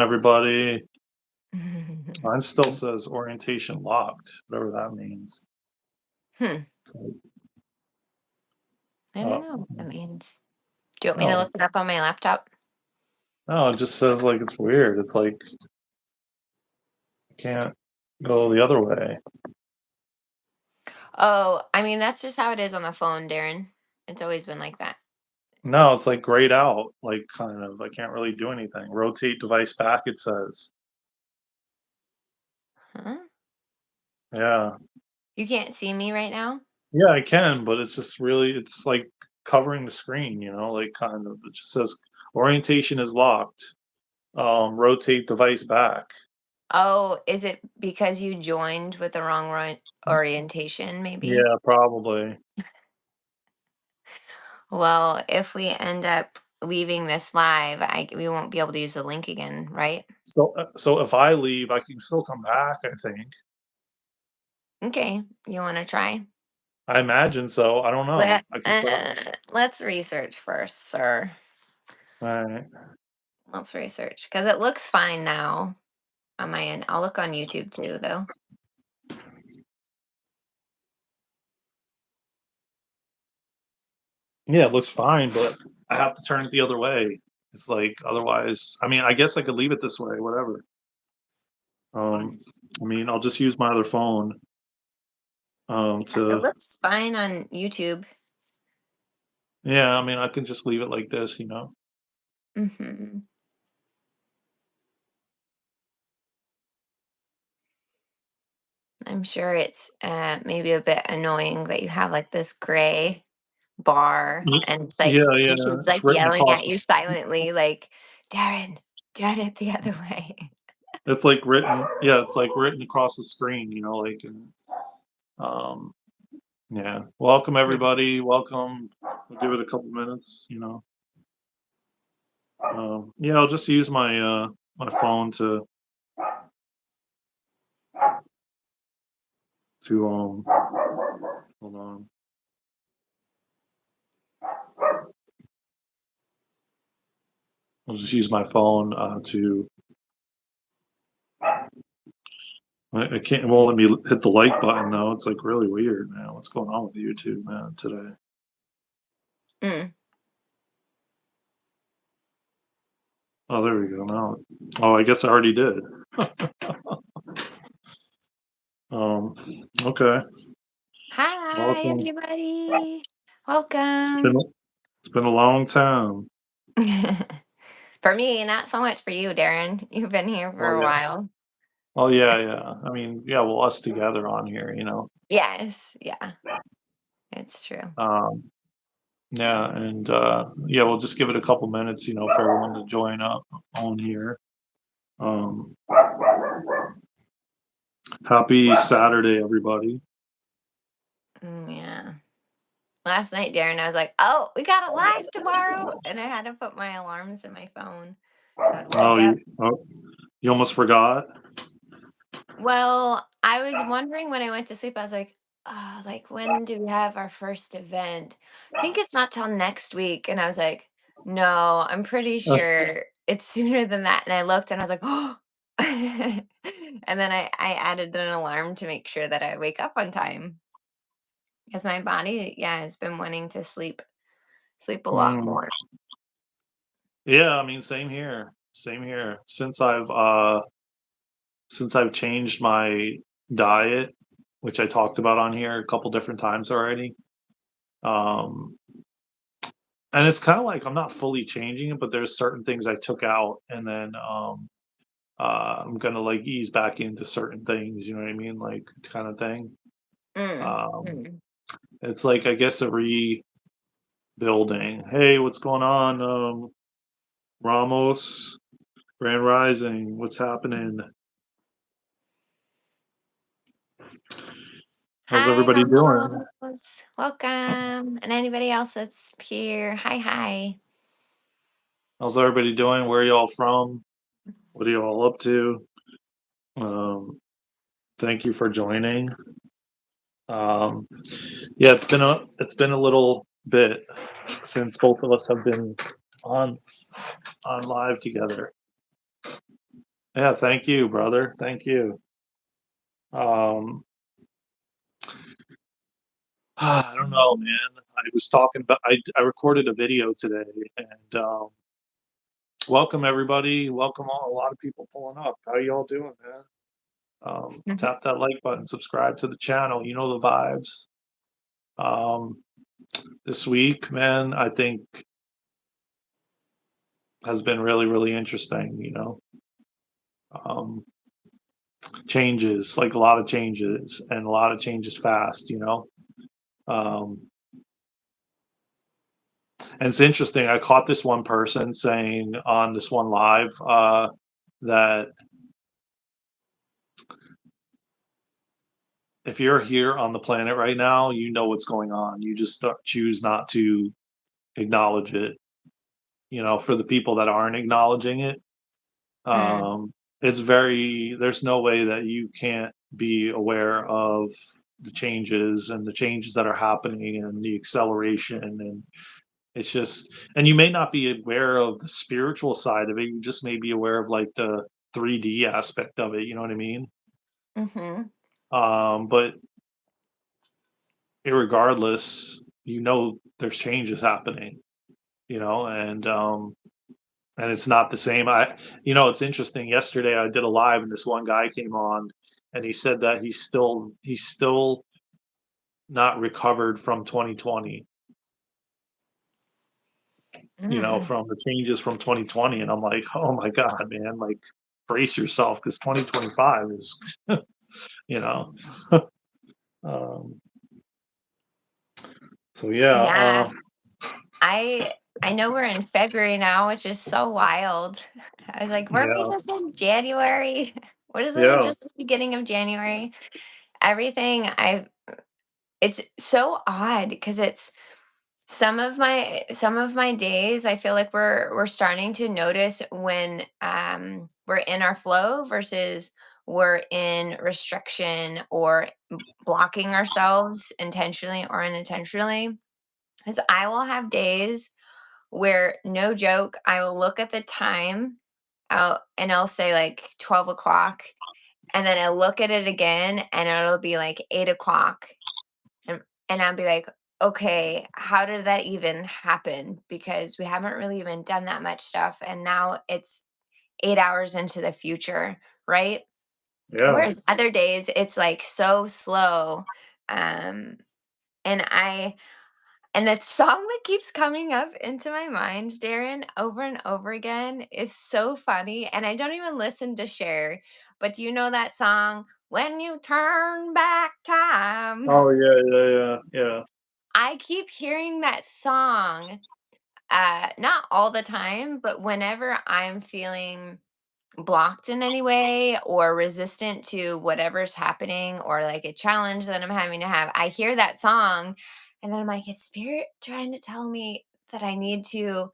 Everybody. Mine still says orientation locked, whatever that means. Hmm. It's like, I don't know what that means. Do you want me to no, look it up on my laptop? no, it just says like it's weird. It's like you can't go the other way. Oh, I mean, that's just how it is on the phone, Darren. It's always been like that. No, it's like grayed out, like kind of. I can't really do anything. Rotate device back, it says. Huh? Yeah. You can't see me right now? Yeah, I can, but it's just really, it's like covering the screen, like kind of. It just says orientation is locked. Rotate device back. Oh, is it because you joined with the wrong orientation, maybe? Yeah, probably. Well, if we end up leaving this live, we won't be able to use the link again, right? So if I leave, I can still come back, I think. Okay, you want to try? I imagine so. I don't know. I can try. Let's research first, sir. Alright. Let's research because it looks fine now on my end. I'll look on YouTube too, though. Yeah, it looks fine, but I have to turn it the other way. It's like otherwise, I mean, I guess I could leave it this way, whatever. I mean, I'll just use my other phone, Yeah, it to looks fine on YouTube. yeah, I mean, I can just leave it like this. Hmm. I'm sure it's maybe a bit annoying that you have like this gray bar Y and it's like Yeah, yeah, YouTube's it's like written yelling across at the you silently, like, Darren, turn it the other way. it's like written yeah, it's like written across the screen, like, and, um yeah. Welcome, Hmm. everybody. Welcome. We'll give it a couple minutes. Yeah, I'll just use my phone to hold on. I'll just use my phone to I can't it won't let me hit the like button though. It's like really weird, man. What's going on with YouTube, man, today? Mm. Oh, there we go. Now, oh, I guess I already did. Um, okay. Hi, Welcome. everybody. It's been Welcome. it's been a long time. For me, not so much for you, Darren. You've been here for Oh a yeah. while. Oh yeah, yeah. I mean, yeah, well, us together on here. Yes, yeah, it's true. Um, yeah, and yeah, we'll just give it a couple minutes, for everyone to join up on here. Um, happy Saturday, everybody. Yeah. Last night, Darren, I was like, "Oh, we got a live tomorrow," and I had to put my alarms in my phone, so I'd Oh, wake up. you almost forgot. Well, I was wondering when I went to sleep. I was like, when do we have our first event? I think it's not till next week." And I was like, "No, I'm pretty sure it's sooner than that." And I looked, and I was like, "Oh." And then I added an alarm to make sure that I wake up on time because my body, yeah, has been wanting to sleep a lot Mm. more. Yeah, I mean, same here. Same here. Since I've changed my diet, which I talked about on here a couple different times already. Um, and it's kind of like I'm not fully changing it, but there's certain things I took out, and then I'm gonna like ease back into certain things. You know what I mean, like kind of thing. Mm, Um, mm. it's like I guess a rebuilding. Hey, what's going on, Ramos? Grand Rising. What's happening? How's Hi, everybody doing? Ramos. Welcome. And anybody else that's here, hi, hi. How's everybody doing? Where y'all from? What are y'all up to? Um, thank you for joining. Um, yeah, it's been a little bit since both of us have been on on live together. Yeah, thank you, brother. Thank you. Um, I don't know, man. I was talking about I recorded a video today and welcome everybody. Welcome all a lot of people pulling up. How y'all doing, man? Tap that like button, subscribe to the channel. You know the vibes. Um, this week, man, I think has been really, really interesting, Um, changes, like a lot of changes and a lot of changes fast. Um, and it's interesting. I caught this one person saying on this one live that if you're here on the planet right now, you know what's going on. You just choose not to acknowledge it. For the people that aren't acknowledging it, Mm, um, there's no way that you can't be aware of the changes that are happening and the acceleration and it's just and you may not be aware of the spiritual side of it. You just may be aware of like the 3D aspect of it. You know what I mean? mhm. But irregardless, there's changes happening. And it's not the same. It's interesting. Yesterday I did a live and this one guy came on and he said that he's still not recovered from 2020, Mm. from the changes from 2020. And I'm like, oh my God, man, like brace yourself because 2025 is, you know. um, so yeah, Yeah. I I know we're in February now, which is so wild. I was like, weren't we yeah, just in January? What isn't it yeah, just the beginning of January? Everything I It's so odd because it's some of my days I feel like we're starting to notice when we're in our flow versus we're in restriction or blocking ourselves intentionally or unintentionally. Because I will have days where, no joke, I will look at the time out and I'll say like 12 o'clock. And then I look at it again and it'll be like 8 o'clock. And I'll be like, okay, how did that even happen? Because we haven't really even done that much stuff. And now it's 8 hours into the future, right? yeah, Whereas other days it's like so slow. Um, and I And that song that keeps coming up into my mind, Darren, over and over again is so funny. And I don't even listen to Cher, but do you know that song, When You Turn Back Time? oh yeah, yeah, yeah, yeah, I keep hearing that song, not all the time, but whenever I'm feeling blocked in any way or resistant to whatever's happening or like a challenge that I'm having to have, I hear that song and then I'm like, it's spirit trying to tell me that I need to,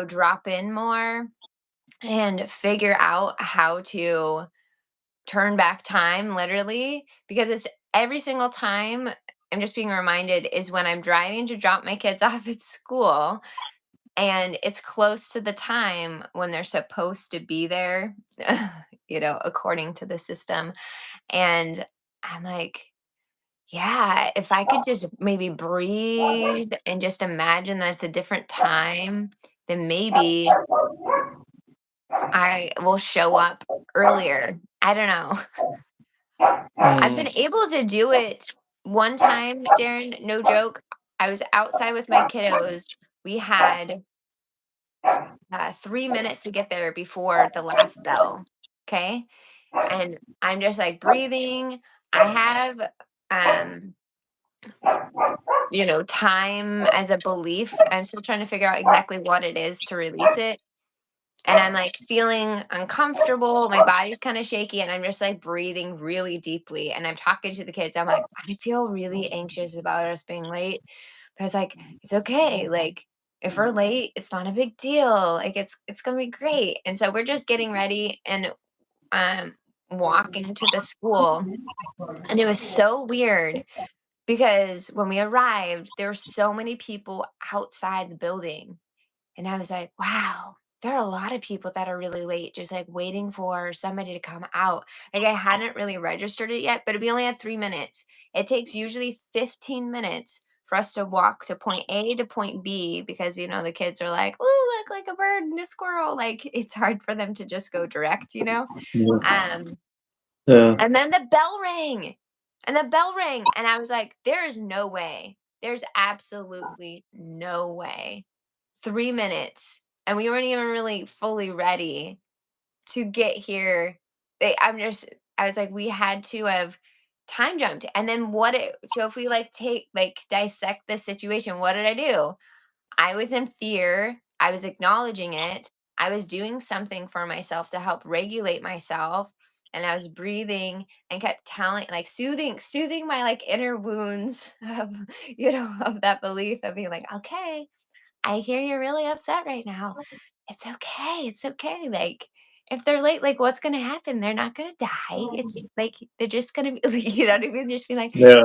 drop in more and figure out how to turn back time literally because it's every single time I'm just being reminded is when I'm driving to drop my kids off at school and it's close to the time when they're supposed to be there, according to the system. And I'm like, yeah, if I could just maybe breathe and just imagine that it's a different time, then maybe I will show up earlier. I don't know. I've mm, been able to do it one time, Darren, no joke. I was outside with my kiddos. We had 3 minutes to get there before the last bell. Okay. And I'm just like breathing. I have, um, time as a belief. I'm still trying to figure out exactly what it is to release it. And I'm like feeling uncomfortable. My body's kind of shaky, and I'm just like breathing really deeply. And I'm talking to the kids. I'm like, I feel really anxious about us being late. But I was like, it's okay. Like, if we're late, it's not a big deal. Like, it's gonna be great. And so we're just getting ready and um walking to the school. And it was so weird because when we arrived, there were so many people outside the building. And I was like, wow. there are a lot of people that are really late, just like waiting for somebody to come out. Like I hadn't really registered it yet, but we only had 3 minutes. It takes usually 15 minutes for us to walk to point A to point B because the kids are like, "Oh, look like a bird and a squirrel." Like it's hard for them to just go direct. Yeah. Um, Yeah. and then the bell rang. And the bell rang. And I was like, there is no way. There's absolutely no way. 3 minutes. And we weren't even really fully ready to get here. I was like, we had to have time jumped. And then so if we dissect the situation, what did I do? I was in fear. I was acknowledging it. I was doing something for myself to help regulate myself. And I was breathing and kept telling, like soothing my like inner wounds of, of that belief of being like, okay, I hear you're really upset right now. It's okay. It's okay. Like, if they're late, like, what's going to happen? They're not going to die. It's like, they're just going to be, you know what I mean? Just be like, Yeah,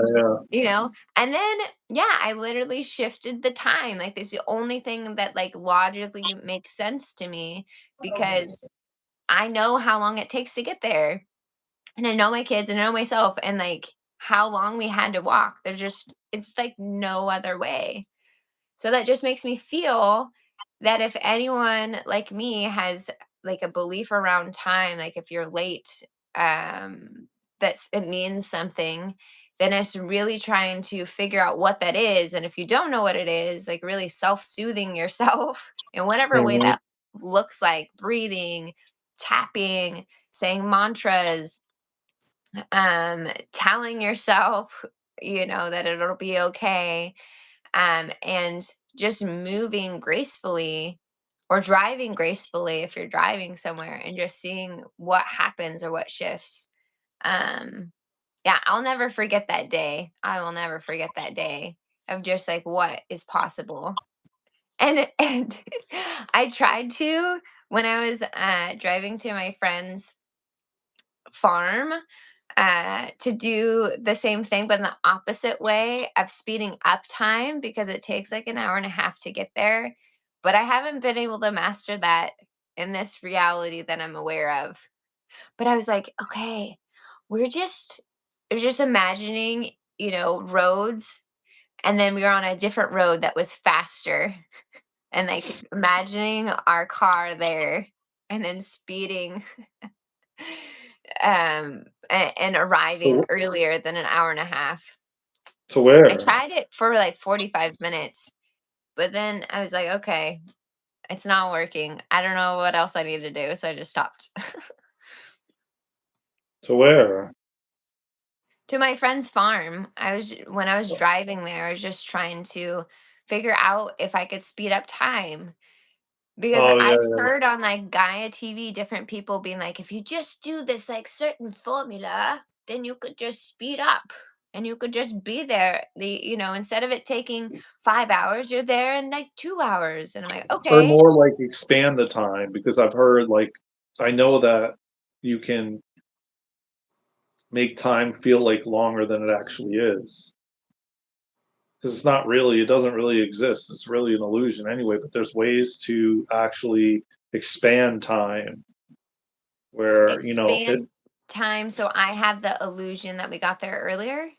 yeah. and then yeah, I literally shifted the time. Like this is the only thing that like logically makes sense to me because I know how long it takes to get there. And I know my kids and I know myself and like how long we had to walk. It's like no other way. So that just makes me feel that if anyone like me has like a belief around time, like if you're late, it means something, then it's really trying to figure out what that is. And if you don't know what it is, like really self-soothing yourself in whatever way Mhm. that looks like breathing, tapping, saying mantras, telling yourself, that it'll be okay, and just moving gracefully or driving gracefully if you're driving somewhere and just seeing what happens or what shifts. um yeah, I'll never forget that day. I will never forget that day of just like what is possible. And I tried to, when I was driving to my friend's farm, to do the same thing, but in the opposite way of speeding up time because it takes like an hour and a half to get there. But I haven't been able to master that in this reality that I'm aware of. But I was like, okay, we're just imagining, roads, and then we were on a different road that was faster, and like imagining our car there, and then speeding and arriving So earlier than an hour and a half. so I where? tried it for like 45 minutes, but then I was like, okay, it's not working. I don't know what else I need to do, so I just stopped. To where? To my friend's farm, when I was driving there, I was just trying to figure out if I could speed up time because Oh, yeah, I've yeah. heard on like Gaia TV different people being like, if you just do this like certain formula, then you could just speed up and you could just be there. Instead of it taking 5 hours, you're there in like 2 hours. And I'm like, Or okay. more like expand the time because I've heard, like I know that you can make time feel, like, longer than it actually is. Because it doesn't really exist, it's really an illusion anyway, but there's ways to actually expand time where, Expand time so I have the illusion that we got there earlier. Is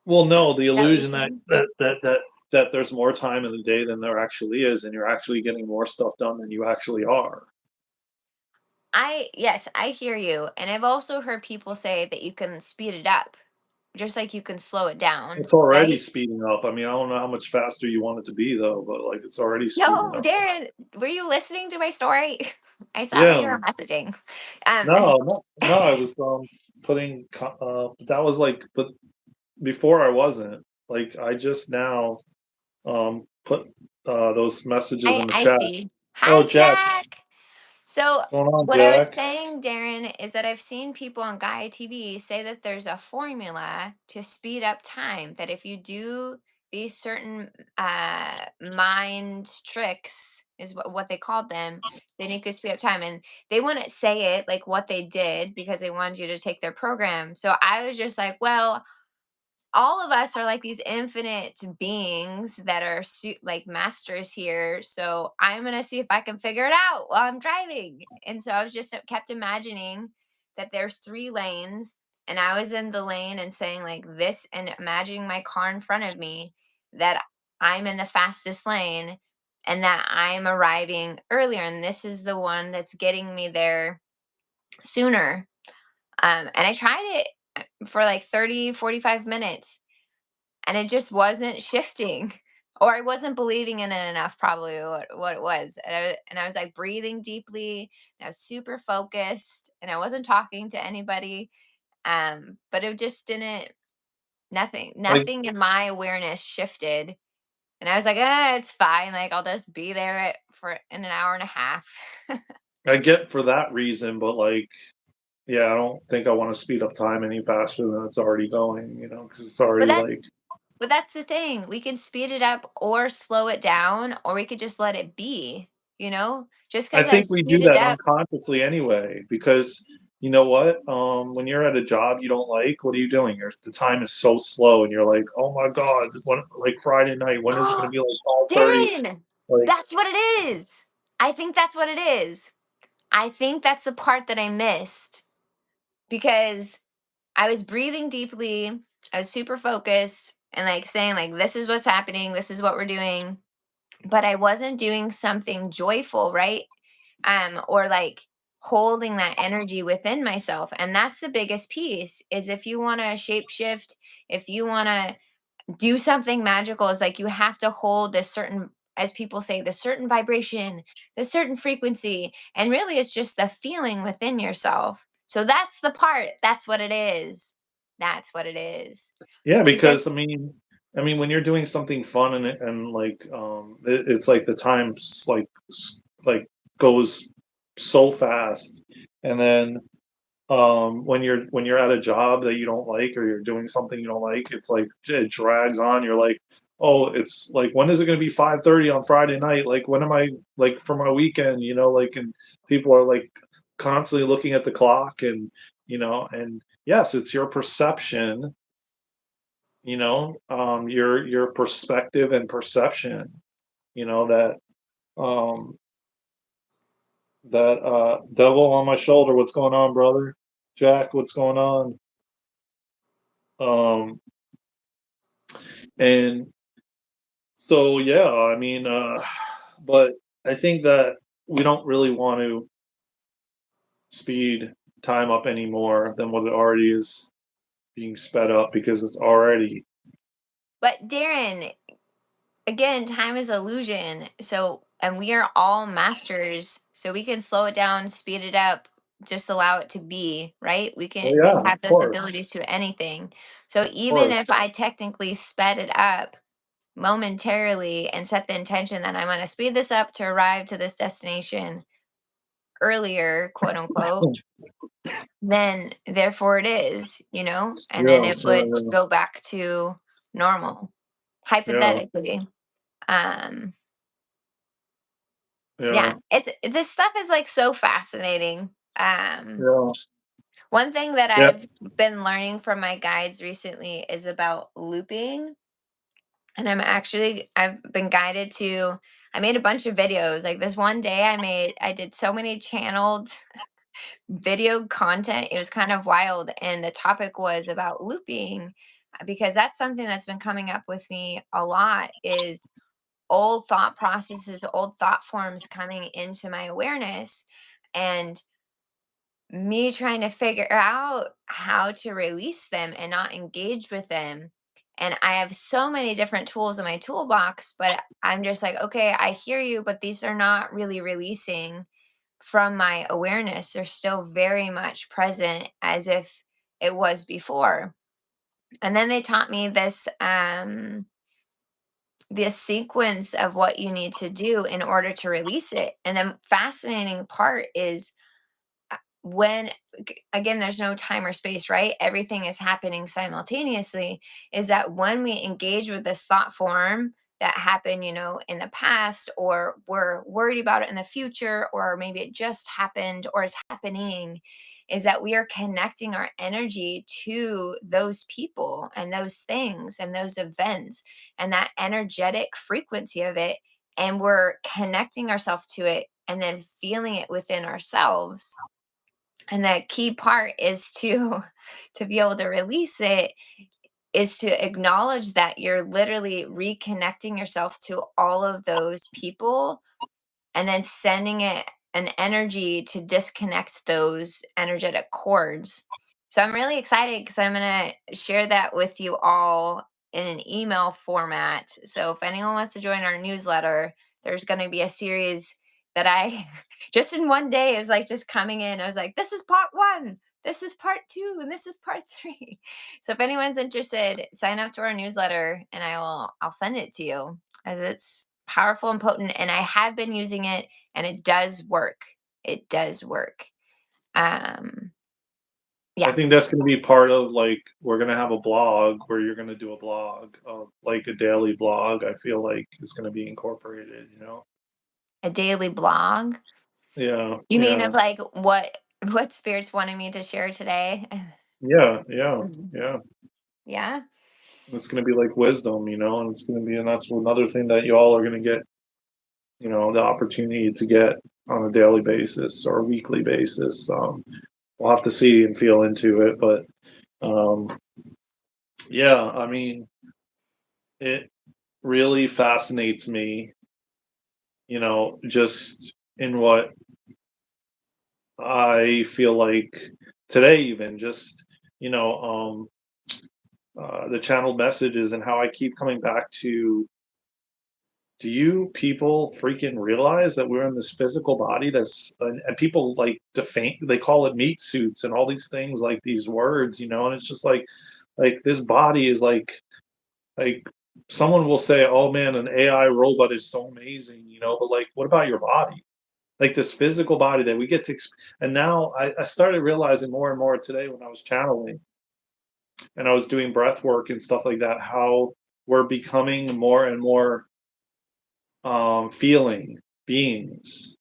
well, no, the that what you're illusion that saying? there's more time in the day than there actually is, and you're actually getting more stuff done than you actually are. Yes, I hear you. And I've also heard people say that you can speed it up, just like you can slow it down, It's already right? speeding up. I mean, I don't know how much faster you want it to be though, but, like, it's already speeding No, up. Darren, were you listening to my story? I saw that Yeah. you were messaging. No, no, I was, putting that was, like but before I wasn't. Like, I just now, put, those messages in the I chat. see. Oh, Hi, Jack. Jack. So, What's going on, what I was Jack? saying, Darren, is that I've seen people on Gaia TV say that there's a formula to speed up time. That if you do these certain mind tricks, is what they called them, then you could speed up time. And they wouldn't say it like what they did because they wanted you to take their program. So I was just like, well, all of us are like these infinite beings that are like masters here. So I'm gonna see if I can figure it out while I'm driving. And so I was just kept imagining that there's 3 lanes, and I was in the lane and saying like this, and imagining my car in front of me, that I'm in the fastest lane, and that I'm arriving earlier, and this is the one that's getting me there sooner. And I tried it for like 30, 45 minutes, and it just wasn't shifting. Or I wasn't believing in it enough, probably what it was. And I was like breathing deeply, and I was super focused, and I wasn't talking to anybody. But it just didn't, Like, nothing in my awareness shifted. And I was like, it's fine. Like I'll just be there for in an hour and a half. I get for that reason, but, like, yeah, I don't think I wanna speed up time any faster than it's already going, because it's But already, that's like But that's the thing. We can speed it up or slow it down, or we could just let it be, Just I because I think we do speed it that up. unconsciously anyway, because you know what? When you're at a job you don't like, what are you doing? The time is so slow, and you're like, "Oh my god, when like Friday night, when is it gonna be like 12:30?" Darren, Like, that's what it is. I think that's what it is. I think that's the part that I missed, because I was breathing deeply. I was super focused and like saying like this is what's happening, this is what we're doing, but I wasn't doing something joyful, right? Or like holding that energy within myself. And that's the biggest piece, is if you want to shapeshift, if you want to do something magical, is like you have to hold this certain, as people say, the certain vibration, the certain frequency. And really it's just the feeling within yourself. So that's the part. That's what it is. That's what it is. yeah, Because because I mean, when you're doing something fun and like, it's like the time's like goes so fast, and then when you're at a job that you don't like, or you're doing something you don't like, it's like it drags on. You're like, oh, it's like, when is it going to be 5:30 on Friday night? Like, when am I, like, for my weekend? Like, and people are like constantly looking at the clock, and yes, it's your perception, your perspective and perception, that um devil on my shoulder. What's going on, brother? Jack, what's going on? Um, and so, yeah, I mean, but I think that we don't really want to speed time up any more than what it already is being sped up, because it's already. but Darren, again, time is illusion. So, and we are all masters. So we can slow it down, speed it up, just allow it to be, right? Oh We yeah, have of those course, abilities to anything. So of even course. if I technically sped it up momentarily and set the intention that I'm going to speed this up to arrive to this destination earlier, quote unquote, then therefore it is, and then Yeah, it would yeah, go back to normal, yeah, hypothetically. Um, yeah, yeah, this stuff is like so fascinating. yeah, One thing that yeah. I've been learning from my guides recently is about looping. And I've been guided to, I made a bunch of videos. Like this one day I did so many channeled video content. It was kind of wild. And the topic was about looping, because that's something that's been coming up with me a lot, is old thought processes, old thought forms coming into my awareness, and me trying to figure out how to release them and not engage with them. And I have so many different tools in my toolbox, but I'm just like, okay, I hear you, but these are not really releasing from my awareness. They're still very much present as if it was before. And then they taught me this sequence of what you need to do in order to release it. And the fascinating part is, when again, there's no time or space, right? Everything is happening simultaneously. Is that when we engage with this thought form that happened, in the past, or we're worried about it in the future, or maybe it just happened or is happening, is that we are connecting our energy to those people and those things and those events and that energetic frequency of it. And we're connecting ourselves to it and then feeling it within ourselves. And that key part is to to be able to release it, is to acknowledge that you're literally reconnecting yourself to all of those people and then sending it an energy to disconnect those energetic cords. So I'm really excited because I'm going to share that with you all in an email format. So if anyone wants to join our newsletter, there's going to be a series that I just in one day is like just coming in. I was like, this is part one, this is part two, and this is part three. So if anyone's interested, sign up to our newsletter and I'll send it to you, as it's powerful and potent. And I have been using it and it does work. It does work. Um, I yeah, think that's going to be part of like we're going to have a blog where you're going to do a blog, like a daily blog. I feel like it's going to be incorporated. You know? a daily blog. Yeah, You mean yeah, of like what spirits wanted me to share today? yeah, yeah, Mhm. yeah. Yeah, It's going to be like wisdom, you know, and it's going to be, and that's another thing that you all are going to get, you know, the opportunity to get on a daily basis or a weekly basis. We'll have to see and feel into it, but um, yeah, I mean, it really fascinates me, you know, just in what I feel like today, even just, you know, the channeled messages and how I keep coming back to, do you people freaking realize that we're in this physical body that's, and people like defame, they call it meat suits and all these things, like these words, you know, and it's just like this body is like someone will say, oh man, an AI robot is so amazing, you know, but like, what about your body? Like this physical body that we get to, and now I started realizing more and more today when I was channeling and I was doing breath work and stuff like that, how we're becoming more and more feeling beings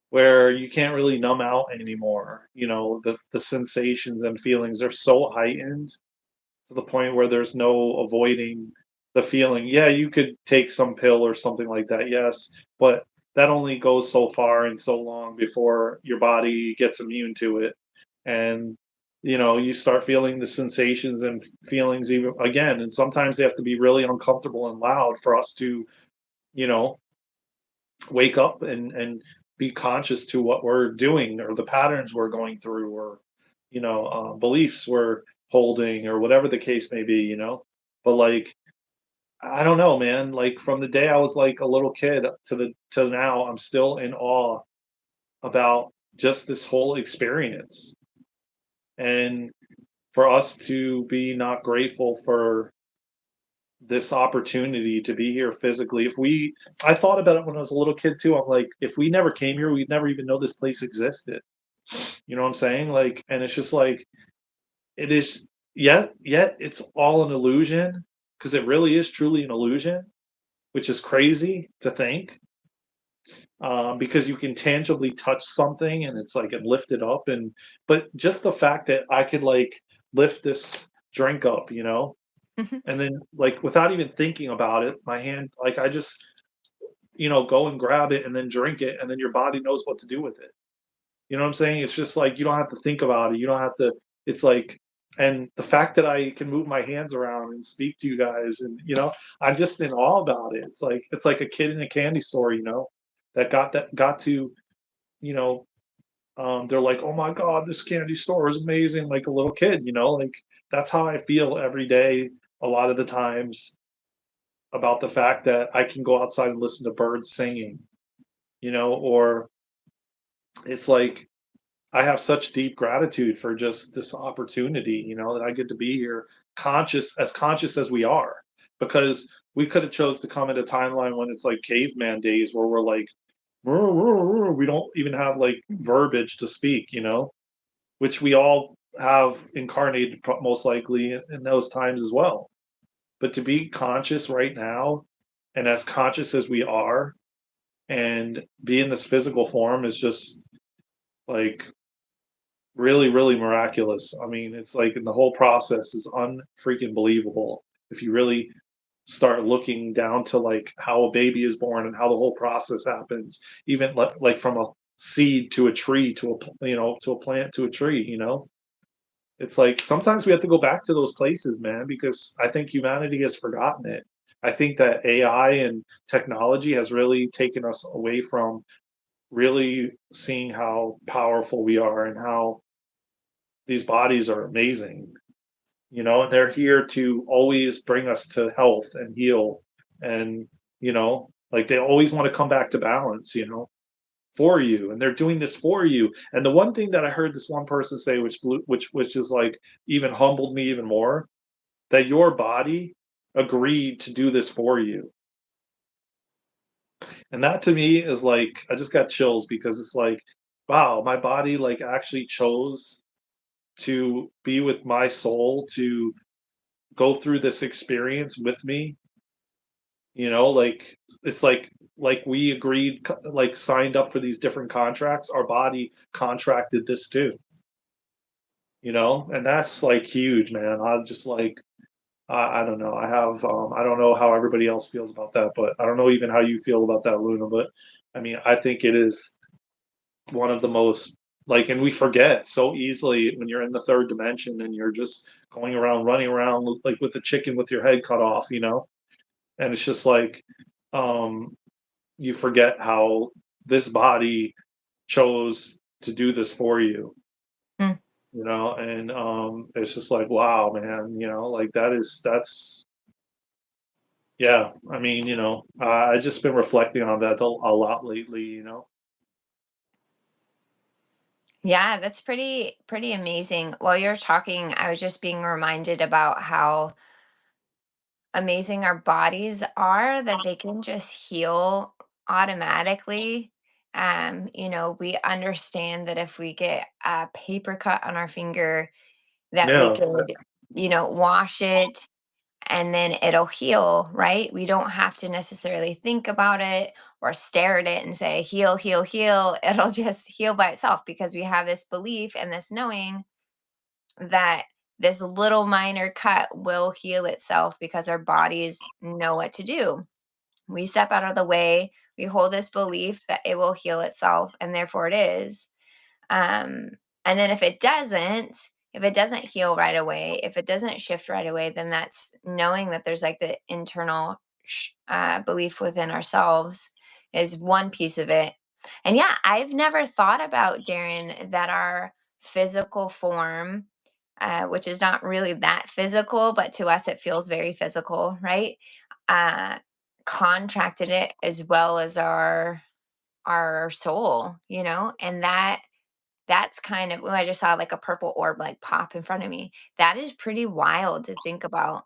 where you can't really numb out anymore. You know, the sensations and feelings are so heightened to the point where there's no avoiding the feeling. Yeah, you could take some pill or something like that, yes, but that only goes so far and so long before your body gets immune to it. And you know, you start feeling the sensations and feelings even again. And sometimes they have to be really uncomfortable and loud for us to, you know, wake up and be conscious to what we're doing or the patterns we're going through or you know beliefs we're holding or whatever the case may be, you know. But like I don't know, man, like from the day I was like a little kid to the to now, I'm still in awe about just this whole experience. And for us to be not grateful for this opportunity to be here physically. If we I thought about it when I was a little kid too. I'm like, if we never came here, we'd never even know this place existed. You know what I'm saying? Like, and it's just like it is yet it's all an illusion because it really is truly an illusion, which is crazy to think. Because you can tangibly touch something and it's like and lift it up and but just the fact that I could like lift this drink up, you know, and then like without even thinking about it, my hand like I just you know go and grab it and then drink it and then your body knows what to do with it. You know what I'm saying? It's just like you don't have to think about it. You don't have to. It's like, and the fact that I can move my hands around and speak to you guys, and you know, I'm just in awe about it. It's like a kid in a candy store, you know, that got to, you know, they're like, oh my god, this candy store is amazing, like a little kid, you know, like that's how I feel every day. A lot of the times about the fact that I can go outside and listen to birds singing, you know, or it's like I have such deep gratitude for just this opportunity, you know, that I get to be here conscious as we are. Because we could have chose to come at a timeline when it's like caveman days where we're like, "Roo, roo, roo," we don't even have like verbiage to speak, you know, which we all have incarnated most likely in those times as well. But to be conscious right now and as conscious as we are and be in this physical form is just like really, really miraculous. I mean, it's like the whole process is unfreaking believable if you really start looking down to like how a baby is born and how the whole process happens, even like from a seed to a tree to to a plant to a tree. It's like sometimes we have to go back to those places, man, because I think humanity has forgotten it. I think that AI and technology has really taken us away from really seeing how powerful we are and how these bodies are amazing, and they're here to always bring us to health and heal. And, like they always want to come back to balance, for you. And they're doing this for you. And the one thing that I heard this one person say, which is like even humbled me even more, that your body agreed to do this for you. And that to me is like, I just got chills because it's like, wow, my body like actually chose to be with my soul, to go through this experience with me, like it's like we agreed, like signed up for these different contracts. Our body contracted this too, and that's like huge, man. I just like I don't know. I don't know how everybody else feels about that, but I don't know even how you feel about that, Luna. But I mean, I think it is one of the most like, and we forget so easily when you're in the third dimension and you're just going around, running around like with the chicken with your head cut off, and it's just like um you forget how this body chose to do this for you, Mm. and it's just like, wow, man, like that's yeah. I mean, I just been reflecting on that a lot lately, Yeah, that's pretty amazing. While you're talking, I was just being reminded about how amazing our bodies are, that they can just heal automatically. We understand that if we get a paper cut on our finger, that we yeah. could, wash it and then it'll heal, right? We don't have to necessarily think about it or stare at it and say, heal, heal, heal. It'll just heal by itself because we have this belief and this knowing that this little minor cut will heal itself because our bodies know what to do. We step out of the way, we hold this belief that it will heal itself, and therefore it is. um, and then if it doesn't heal right away, if it doesn't shift right away, then that's knowing that there's like the internal belief within ourselves is one piece of it. And yeah, I've never thought about, Darren, that our physical form, which is not really that physical, but to us it feels very physical, right? Uh, Contracted it as well as our soul, and that's kind of, oh, I just saw like a purple orb like pop in front of me. That is pretty wild to think about.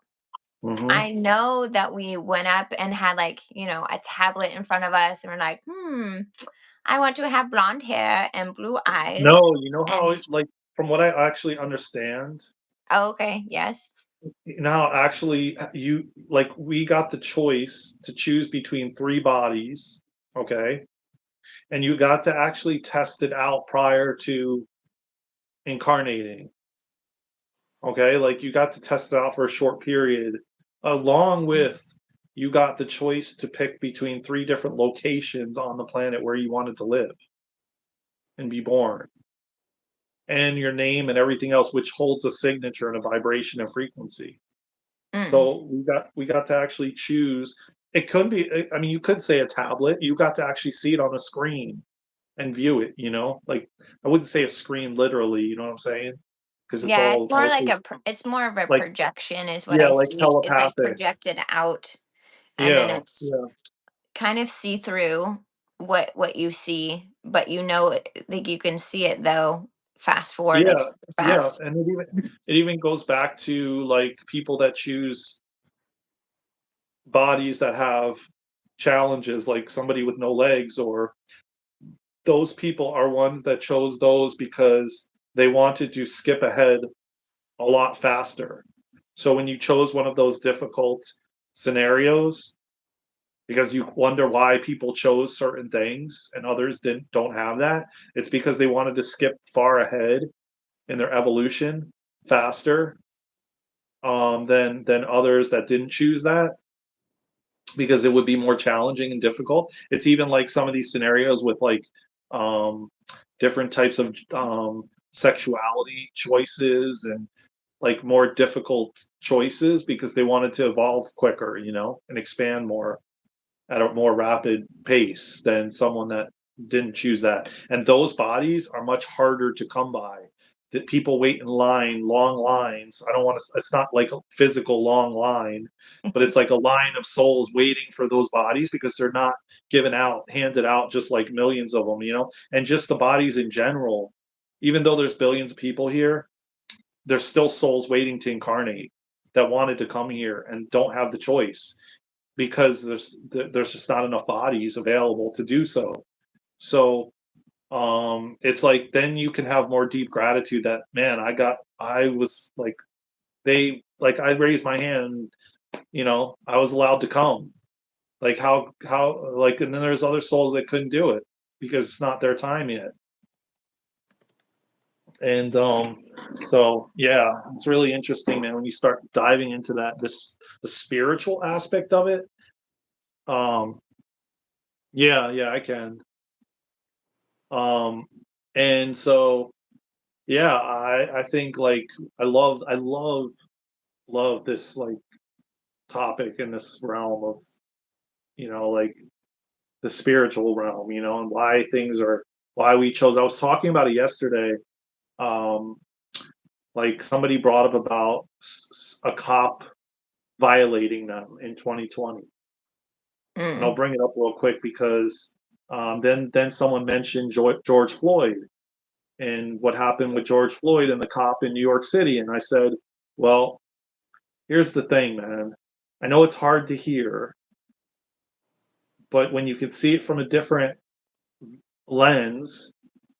Hmm. I know that we went up and had like, a tablet in front of us and we're like, I want to have blonde hair and blue eyes. No, you know how, And like, from what I actually understand, oh, okay, yes. now actually you like we got the choice to choose between three bodies, okay? And you got to actually test it out prior to incarnating, okay? Like you got to test it out for a short period, along with you got the choice to pick between three different locations on the planet where you wanted to live and be born, and your name and everything else, which holds a signature and a vibration and frequency. Mm. So we got to actually choose. It could be, I mean, you could say a tablet. You got to actually see it on a screen and view it, Like I wouldn't say a screen literally, you know what I'm saying? Because it's Yeah, all it's more of a like, projection is what yeah, I like see. It's like telepathic. projected out, and then Yeah, it's yeah, kind of see through what you see, but like you can see it though. Fast forward like yeah, super yeah. fast. And it even goes back to like people that choose bodies that have challenges, like somebody with no legs, or those people are ones that chose those because they wanted to skip ahead a lot faster. So when you chose one of those difficult scenarios, because you wonder why people chose certain things and others don't have that, it's because they wanted to skip far ahead in their evolution faster than others that didn't choose that because it would be more challenging and difficult. It's even like some of these scenarios with like um, different types of sexuality choices and like more difficult choices because they wanted to evolve quicker, and expand more at a more rapid pace than someone that didn't choose that. And those bodies are much harder to come by. That people wait in line, long lines. I don't want to, it's not like a physical long line, but it's like a line of souls waiting for those bodies because they're not given out, handed out just like millions of them. And just the bodies in general, even though there's billions of people here, there's still souls waiting to incarnate that wanted to come here and don't have the choice because there's just not enough bodies available to do so. So it's like then you can have more deep gratitude that man, I was like they like I raised my hand, I was allowed to come. Like how like and then there's other souls that couldn't do it because it's not their time yet. And so yeah, it's really interesting, man, when you start diving into the spiritual aspect of it. Um yeah, yeah, I can. Um, and so, yeah, I think like I love this like topic in this realm of like the spiritual realm, and why we chose. I was talking about it yesterday. Um, like somebody brought up about a cop violating them in 2020, and I'll Mm. bring it up real quick because then someone mentioned George Floyd and what happened with George Floyd and the cop in New York City. And I said, well, here's the thing, man. I know it's hard to hear, but when you can see it from a different lens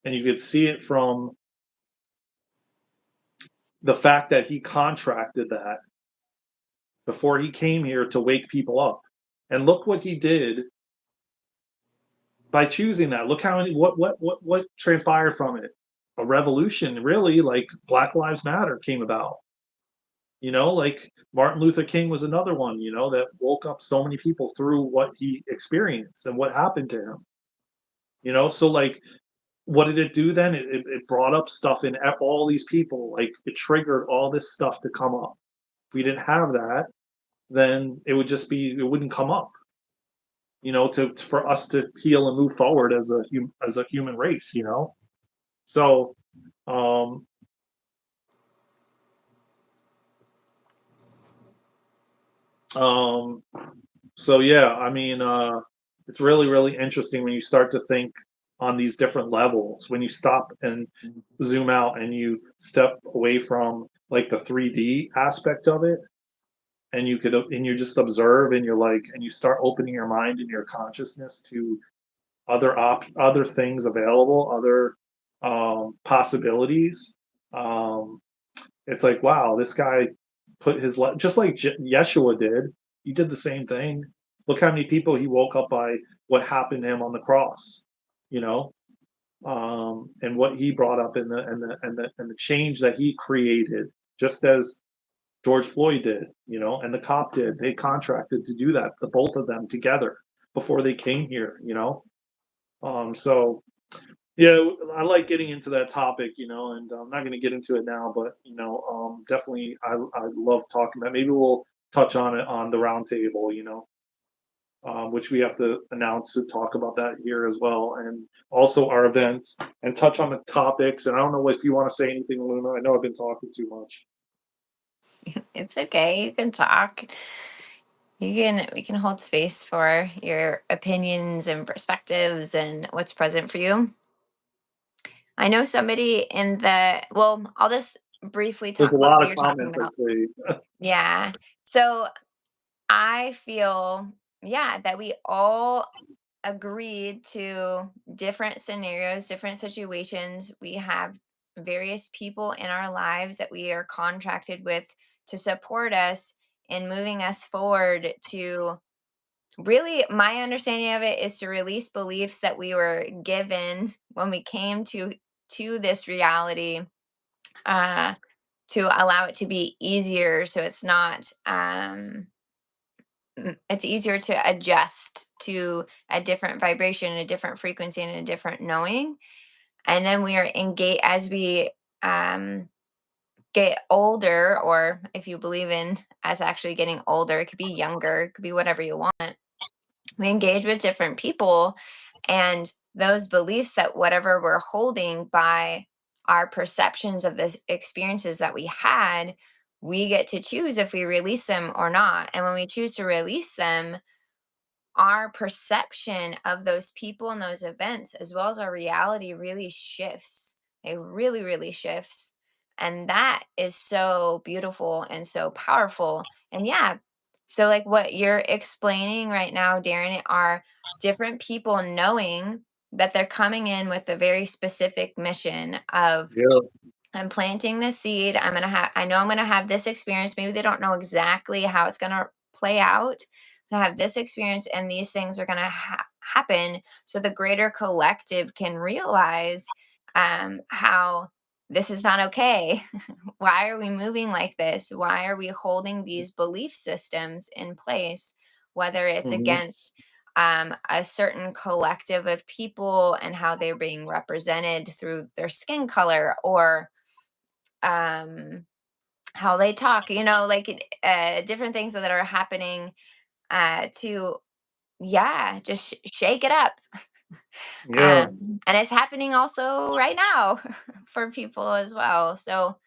and you could see it from the fact that he contracted that before he came here to wake people up. And look what he did by choosing that. Look how what transpired from it. A revolution, really, like Black Lives Matter came about. Like Martin Luther King was another one, that woke up so many people through what he experienced and what happened to him. So like what did it do then? It brought up stuff in all these people, like it triggered all this stuff to come up. If we didn't have that, then it wouldn't come up, to for us to heal and move forward as as a human race. So um um So yeah, I mean, it's really, really interesting when you start to think on these different levels. When you stop and zoom out and you step away from like the 3D aspect of it, and you just observe and you're like, and you start opening your mind and your consciousness to other things available, other possibilities. Um, it's like, wow, this guy put just like Yeshua did. He did the same thing. Look how many people he woke up by what happened to him on the cross, you know, and what he brought up in the change that he created, just as George Floyd did, and the cop did. They contracted to do that, the both of them together before they came here. So yeah, I like getting into that topic, and I'm not going to get into it now, but definitely, I love talking about. Maybe we'll touch on it on the roundtable, which we have to announce to talk about that here as well, and also our events and touch on the topics. And I don't know if you want to say anything, Luna. I know I've been talking too much. It's okay. You can talk. We can hold space for your opinions and perspectives and what's present for you. I know somebody in the well, I'll just briefly There's talk a about lot what of you're talking comments I about. see. Yeah. So I feel, yeah, that we all agreed to different scenarios, different situations. We have various people in our lives that we are contracted with to support us in moving us forward to really my understanding of it is to release beliefs that we were given when we came to this reality uh, to allow it to be easier, so it's not it's easier to adjust to a different vibration, a different frequency, and a different knowing. And then we are engaged as we um, get older, or if you believe in us actually getting older, it could be younger, it could be whatever you want. We engage with different people, and those beliefs, that whatever we're holding by our perceptions of the experiences that we had, we get to choose if we release them or not. And when we choose to release them, our perception of those people and those events, as well as our reality, really shifts. It really, really shifts. And that is so beautiful and so powerful. And yeah, so like what you're explaining right now, Darren, are different people knowing that they're coming in with a very specific mission of, Yeah. I'm planting this seed. I know I'm gonna have this experience. Maybe they don't know exactly how it's gonna play out. I have this experience, and these things are gonna happen, so the greater collective can realize how this is not okay. Why are we moving like this? Why are we holding these belief systems in place? Whether it's Mhm. against a certain collective of people and how they're being represented through their skin color, or um how they talk, like different things that are happening to, yeah, just shake it up. Yeah. And it's happening also right now for people as well. So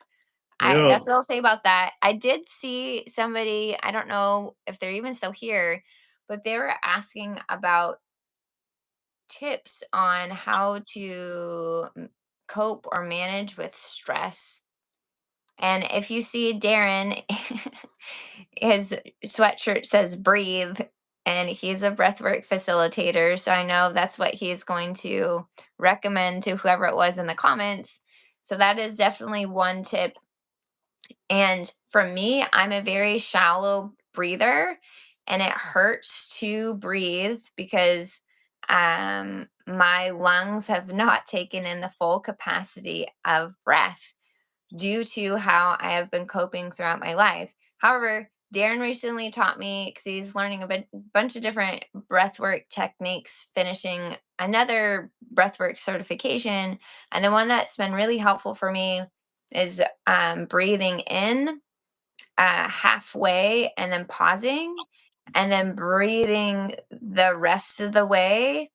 I Yeah. that's what I'll say about that. I did see somebody, I don't know if they're even still here, but they were asking about tips on how to cope or manage with stress. And if you see Daren, his sweatshirt says breathe, and he's a breathwork facilitator. So I know that's what he's going to recommend to whoever it was in the comments. So that is definitely one tip. And for me, I'm a very shallow breather, and it hurts to breathe because my lungs have not taken in the full capacity of breath due to how I have been coping throughout my life. However, Darren recently taught me, because he's learning a bunch of different breathwork techniques, finishing another breathwork certification. And the one that's been really helpful for me is breathing in halfway and then pausing, and then breathing the rest of the way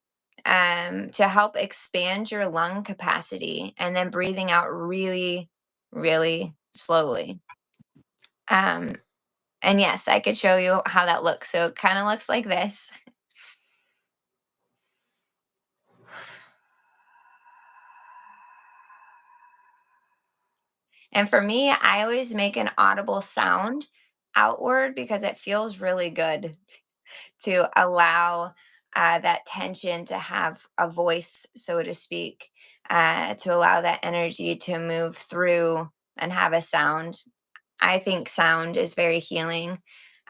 to help expand your lung capacity, and then breathing out really, really slowly. Um, and yes, I could show you how that looks. So it kind of looks like this. And for me, I always make an audible sound outward because it feels really good to allow that tension to have a voice, so to speak, to allow that energy to move through and have a sound. I think sound is very healing.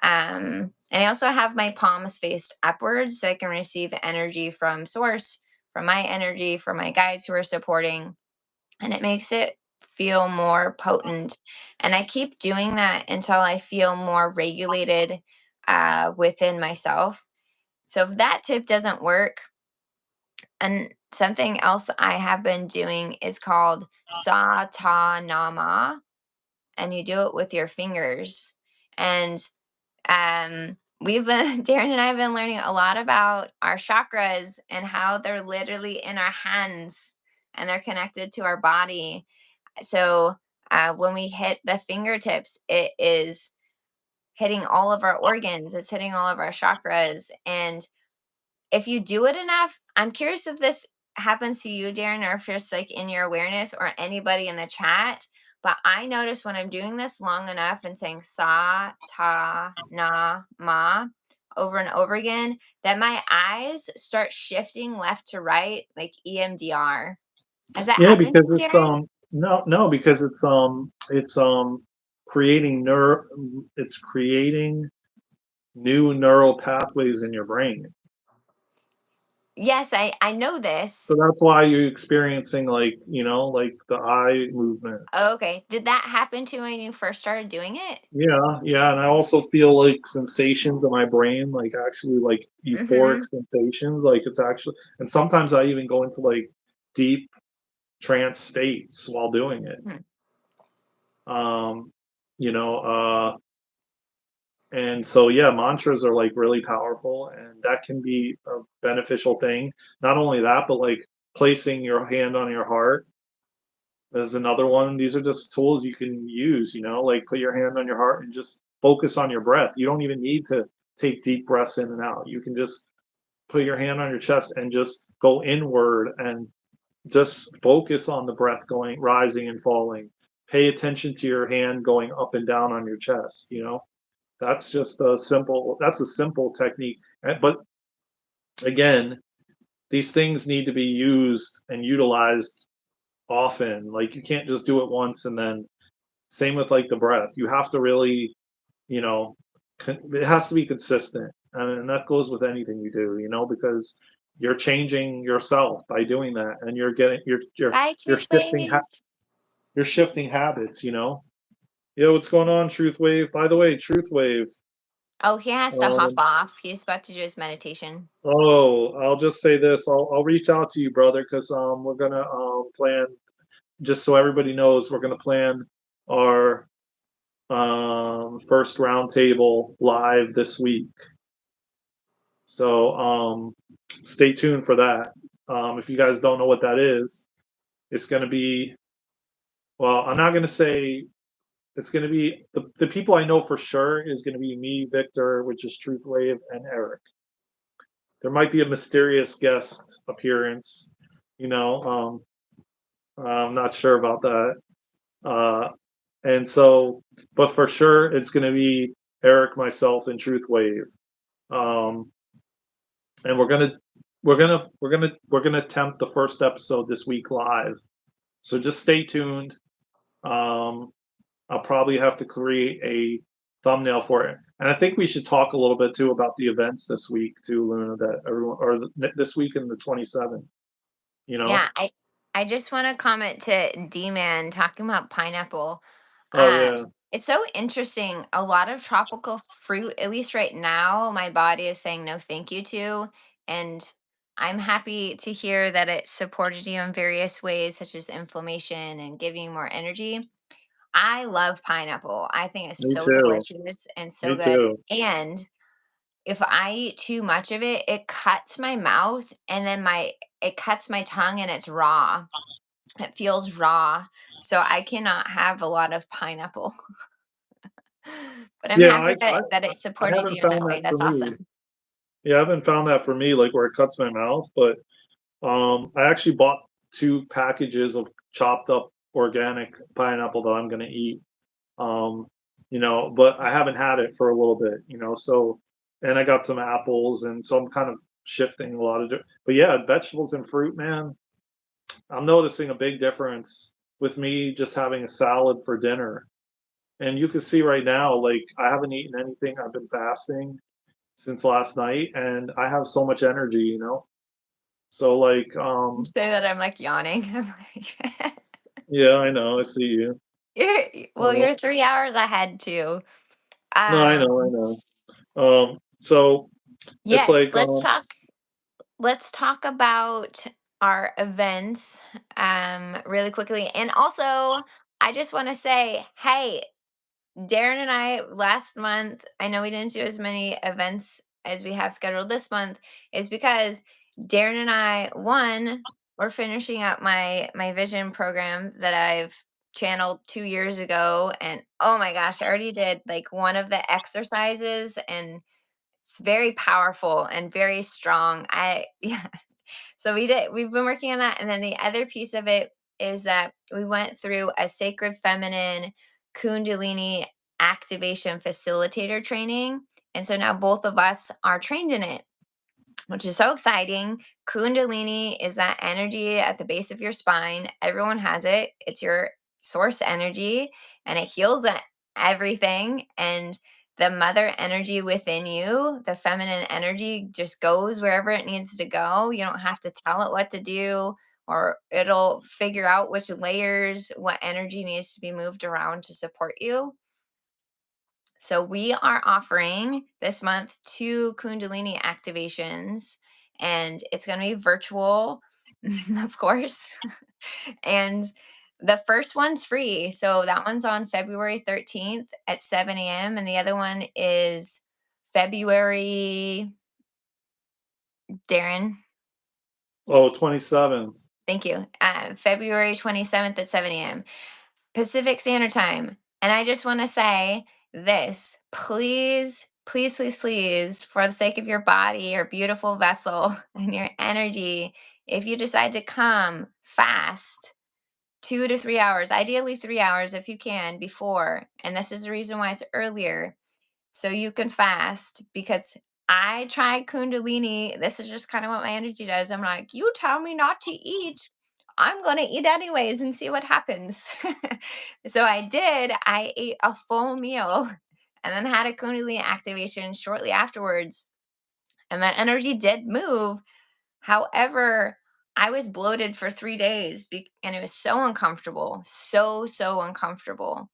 And I also have my palms faced upwards so I can receive energy from source, from my energy, from my guides who are supporting, and it makes it feel more potent. And I keep doing that until I feel more regulated within myself. So if that tip doesn't work, and something else I have been doing is called sa ta nama, and you do it with your fingers. And we've been Darren and I have been learning a lot about our chakras and how they're literally in our hands and they're connected to our body. So when we hit the fingertips, it is hitting all of our organs, it's hitting all of our chakras. And if you do it enough, I'm curious if this happens to you, Darren, or if it's like in your awareness or anybody in the chat. But I notice when I'm doing this long enough and saying sa, ta, na, ma over and over again, that my eyes start shifting left to right, like EMDR. Has that Yeah, happened to because you, it's Darren? no, because it's creating it's creating new neural pathways in your brain. Yes, I know So this. that's why you're experiencing, like, like the eye movement. Okay. Did that happen to you when you first started doing it? Yeah, yeah, and I also feel, like, sensations in my brain, like, actually, like, euphoric Mhm. sensations, like, it's actually and sometimes I even go into, like, deep trance states while doing it. Hmm. Um, you know, and so, yeah, mantras are, like, really powerful, and that can be a beneficial thing. Not only that, but, like, placing your hand on your heart is another one. These are just tools you can use, like, put your hand on your heart and just focus on your breath. You don't even need to take deep breaths in and out. You can just put your hand on your chest and just go inward and just focus on the breath going rising and falling. Pay attention to your hand going up and down on your chest. That's a simple technique. But again, these things need to be used and utilized often. Like, you can't just do it once and then same with, like, the breath. You have to really, you know, it has to be consistent, and that goes with anything you do, because you're changing yourself by doing that, and you're getting Bye, you're Truth Wave. you're shifting habits. Yo, what's going on, Truth Wave? By the way, Truth Wave. Oh, he has to hop Um, off. He's about to do his meditation. I'll just say this. I'll reach out to you, brother, because we're gonna plan. Just so everybody knows, we're gonna plan our first roundtable live this week. So stay tuned for that. If you guys don't know what that is, it's going to be, well, I'm not going to say it's going to be the people I know for sure is going to be me, Victor, which is Truth Wave, and Eric. There might be a mysterious guest appearance, you know. I'm not sure about that. Uh, and so, but for sure, it's going to be Eric, myself, and Truth Wave. Um, and we're gonna attempt the first episode this week live. So just stay tuned. Um, I'll probably have to create a thumbnail for it, and I think we should talk a little bit too about the events this week too, Luna. That everyone or this week in the 27th. You know? Yeah, I just want to comment to D-Man talking about pineapple. Oh Uh, yeah, it's so interesting. A lot of tropical fruit, at least right now, my body is saying no thank you to. And I'm happy to hear that it supported you in various ways, such as inflammation and giving you more energy. I love pineapple. I think it's me so too. delicious and so Me good. too. And if I eat too much of it, it cuts my mouth and then it cuts my tongue and it's raw. It feels raw. So I cannot have a lot of pineapple. But I'm Yeah, happy I that it I supported haven't you in that found way. that for That's me. awesome. Yeah, I haven't found that for me, like where it cuts my mouth, but I actually bought 2 packages of chopped up organic pineapple that I'm gonna eat, um, but I haven't had it for a little bit, so and I got some apples, and so I'm kind of shifting a lot of but yeah, vegetables and fruit, man, I'm noticing a big difference with me just having a salad for dinner, and you can see right now, like, I haven't eaten anything, I've been fasting since last night, and I have so much energy. So, like, You say that I'm like yawning. I'm like, yeah, I know, I see you. well, Uh, you're 3 hours ahead too. no, I Um, know, I know. So it's yes, like, let's talk about our events really quickly. And also, I just want to say, hey, Darren and I last month, I know we didn't do as many events as we have scheduled this month, is because Darren and I, one, we're finishing up my vision program that I've channeled 2 years ago. And oh my gosh, I already did like one of the exercises and it's very powerful and very strong. Yeah, so we've been working on that. And then the other piece of it is that we went through a sacred feminine Kundalini activation facilitator training. And so now both of us are trained in it, which is so exciting. Kundalini is that energy at the base of your spine. Everyone has it. It's your source energy and it heals everything. And the mother energy within you, the feminine energy, just goes wherever it needs to go. You don't have to tell it what to do, or it'll figure out which layers, what energy needs to be moved around to support you. So we are offering this month 2 Kundalini activations, and it's going to be virtual, of course. And the first one's free. So that one's on February 13th at 7 a.m. And the other one is February, Darren, Oh, 27th. thank you. February 27th at 7 a.m. Pacific Standard Time. And I just want to say this, please, please, please, please, for the sake of your body, your beautiful vessel, and your energy, if you decide to come fast, 2 to 3 hours, ideally 3 hours if you can before. And this is the reason why it's earlier, so you can fast, because I tried Kundalini. This is just kind of what my energy does. I'm like, you tell me not to eat. I'm going to eat anyways and see what happens. So I did. I ate a full meal and then had a Kundalini activation shortly afterwards. And that energy did move. However, I was bloated for 3 days and it was so uncomfortable. So, so uncomfortable.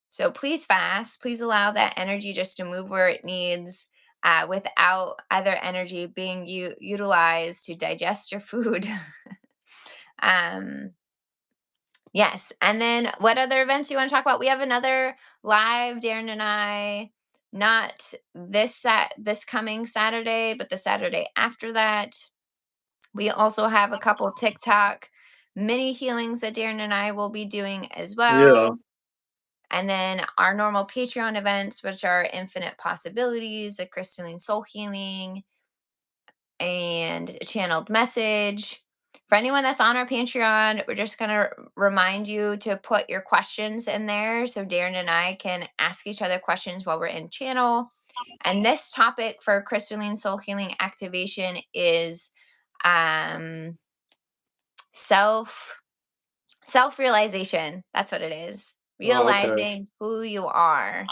So please fast. Please allow that energy just to move where it needs, without other energy being utilized to digest your food. um, yes. And then what other events you want to talk about? We have another live, Darren and I, not this coming Saturday, but the Saturday after that. We also have a couple TikTok mini healings that Darren and I will be doing as Yeah. well. And then our normal Patreon events, which are Infinite Possibilities, a crystalline soul healing, and a channeled message. For anyone that's on our Patreon, we're just going to remind you to put your questions in there so Darren and I can ask each other questions while we're in channel. And this topic for crystalline soul healing activation is um, self self-realization. That's what it is. Oh, okay. Realizing who you are.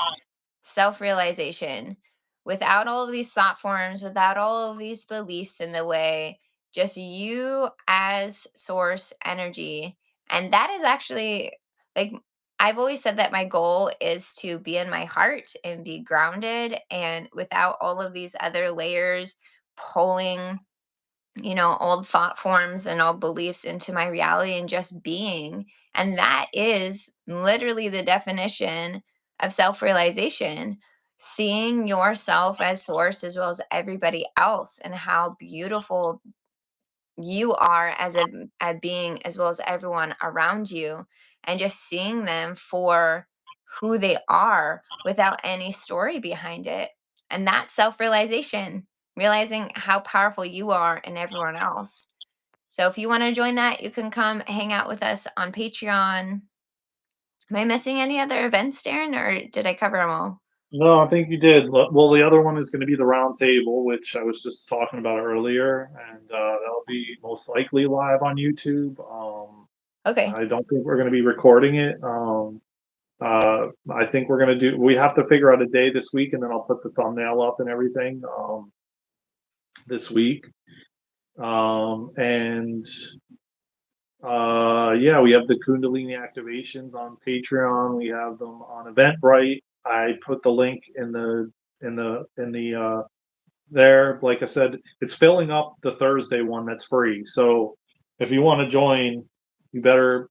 Self-realization. Without all of these thought forms, without all of these beliefs in the way, just you as source energy. And that is actually, like, I've always said that my goal is to be in my heart and be grounded, and without all of these other layers pulling, old thought forms and old beliefs into my reality, and just being. And that is literally the definition of self realization, seeing yourself as source as well as everybody else, and how beautiful you are as a being as well as everyone around you, and just seeing them for who they are without any story behind it. And that's self-realization, realizing how powerful you are and everyone else. So if you want to join that, you can come hang out with us on Patreon. Am I missing any other events, Darren, or did I cover them all? No, I think you did. Well, the other one is going to be the round table, which I was just talking about earlier, and that'll be most likely live on YouTube. Okay. I don't think we're going to be recording it. I think we're going to we have to figure out a day this week, and then I'll put the thumbnail up and everything this week. And yeah, we have the Kundalini activations on Patreon. We have them on Eventbrite. I put the link in the there. Like I said, it's filling up the Thursday one that's free. So if you want to join, you better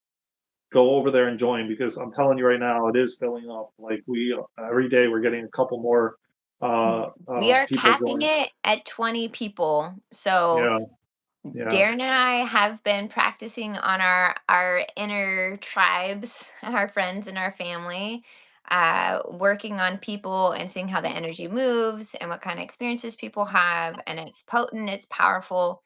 go over there and join, because I'm telling you right now, it is filling up. Like, we every day we're getting a couple more We are people capping join. it at 20 people. So Yeah, yeah, Darren and I have been practicing on our inner tribes, our friends and our family, working on people and seeing how the energy moves and what kind of experiences people have, and it's potent, it's powerful,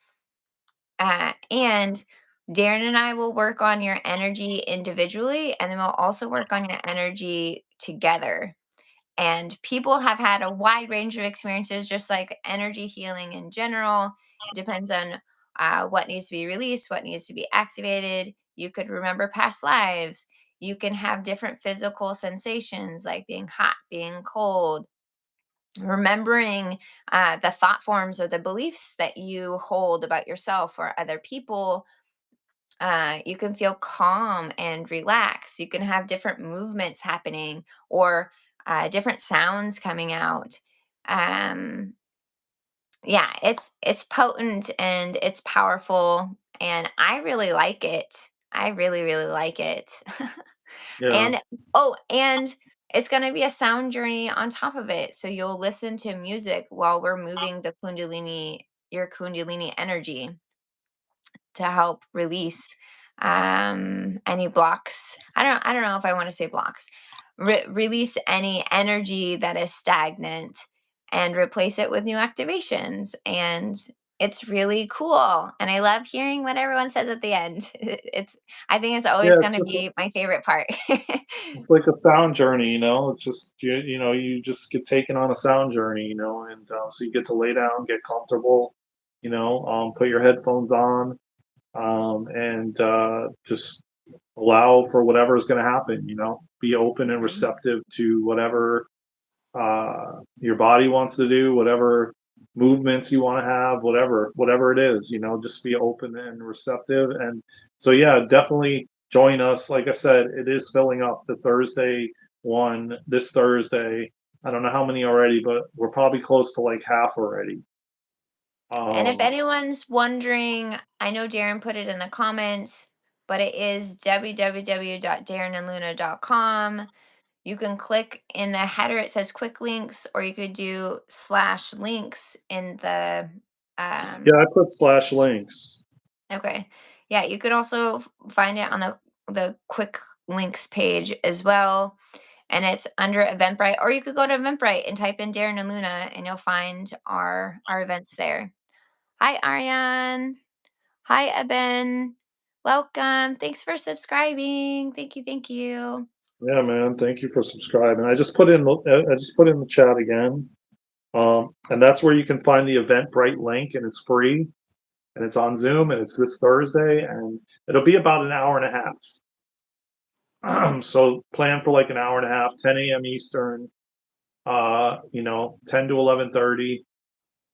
and Darren and I will work on your energy individually, and then we'll also work on your energy together. And people have had a wide range of experiences, just like energy healing in general. It depends on what needs to be released, what needs to be activated. You could remember past lives. You can have different physical sensations like being hot, being cold. remembering the thought forms or the beliefs that you hold about yourself or other people, you can feel calm and relaxed. You can have different movements happening or different sounds coming out. Um, yeah, it's potent and it's powerful, and I really like it. I really, really like it. Yeah. And oh, and it's going to be a sound journey on top of it. So you'll listen to music while we're moving the kundalini, your kundalini energy, to help release any blocks. I don't know if I want to say blocks. Release any energy that is stagnant and replace it with new activations. And it's really cool. And I love hearing what everyone says at the end. It's I think it's Yeah, always going to be my favorite part. it's like a sound journey, it's just you just get taken on a sound journey, and so you get to lay down, get comfortable, put your headphones on, and just allow for whatever is going to happen. Be open and Mhm. receptive to whatever your body wants to do, whatever movements you want to have, whatever it is. Just be open and receptive. And so, yeah, definitely join us. Like I said, it is filling up the Thursday one this Thursday. I don't know how many already, but we're probably close to like half already. And if Um, anyone's wondering, I know Darren put it in the comments, but it is www.darrenandluna.com. You can click in the header, it says quick links, or you could do slash links in the yeah, um I put slash links. okay. Yeah, you could also find it on the quick links page as well. And it's under Eventbrite, or you could go to Eventbrite and type in Darren and Luna and you'll find our events there. Hi Ariane. Hi Eben. Welcome. Thanks for subscribing. Thank you, thank you. Yeah, man. Thank you for subscribing. I just put in the chat again. And that's where you can find the Eventbrite link, and it's free, and it's on Zoom, and it's this Thursday, and it'll be about an hour and a half. So plan for like an hour and a half, 10 a.m. Eastern, 10 to 11:30.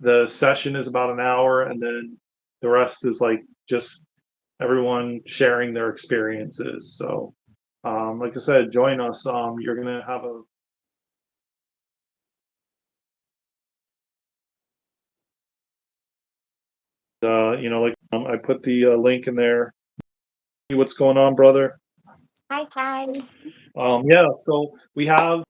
The session is about an hour, and then the rest is like just everyone sharing their experiences. So, like I said, join us. You're gonna have like I put the link in there. What's going on, brother? Hi, hi. Yeah, so we have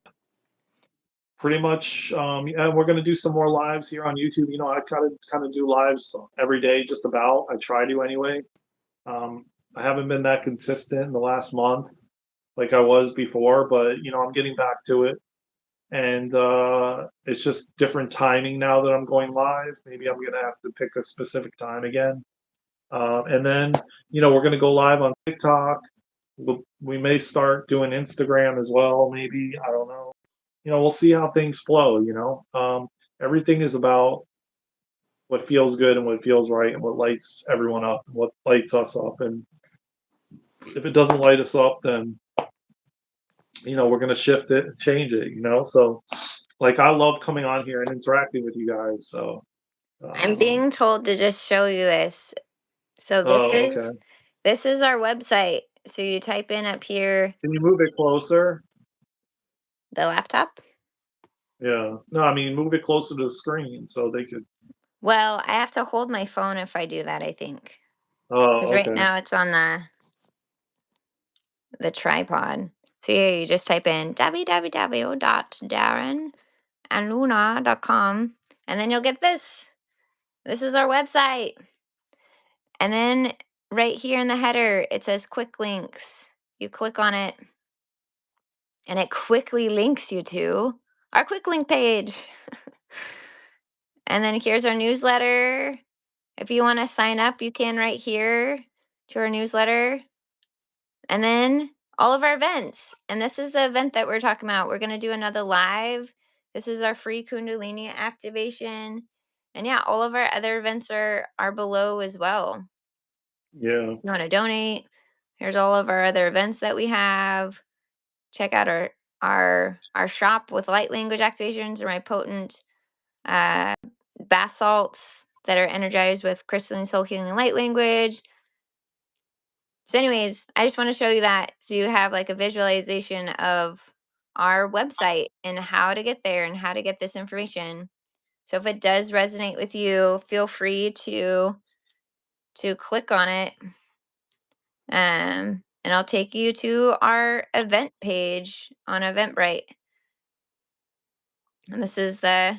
pretty much, and we're gonna do some more lives here on YouTube. I kind of do lives every day, just about. I try to anyway. I haven't been that consistent in the last month like I was before, but I'm getting back to it. And it's just different timing now that I'm going live. Maybe I'm gonna have to pick a specific time again. And then, we're going to go live on TikTok. We may start doing Instagram as well, maybe. I don't know. We'll see how things flow. Everything is about what feels good and what feels right and what lights everyone up and what lights us up. And if it doesn't light us up, then, we're going to shift it, change it. So, like, I love coming on here and interacting with you guys. So, I'm um, being told to just show you this. So oh, okay. this is our website. So you type in up here Can you move it closer? the laptop. Yeah. No, I mean, move it closer to the screen so they could. Well, I have to hold my phone if I do that, I think. Because Oh, right okay. now it's on the tripod. So yeah, you just type in www.darrenandluna.com and then you'll get this. This is our website. And then right here in the header, it says quick links. You click on it and it quickly links you to our quick link page. And then here's our newsletter. If you want to sign up, you can right here to our newsletter. And then all of our events. And this is the event that we're talking about. We're going to do another live. This is our free Kundalini activation. And yeah, all of our other events are below as well. Yeah. You want to donate? Here's all of our other events that we have. Check out our shop with light language activations or my potent uh, bath salts that are energized with crystalline soul healing and light language. So, anyways, I just want to show you that so you have like a visualization of our website and how to get there and how to get this information. So, if it does resonate with you, feel free to click on it, and I'll take you to our event page on Eventbrite. And this is the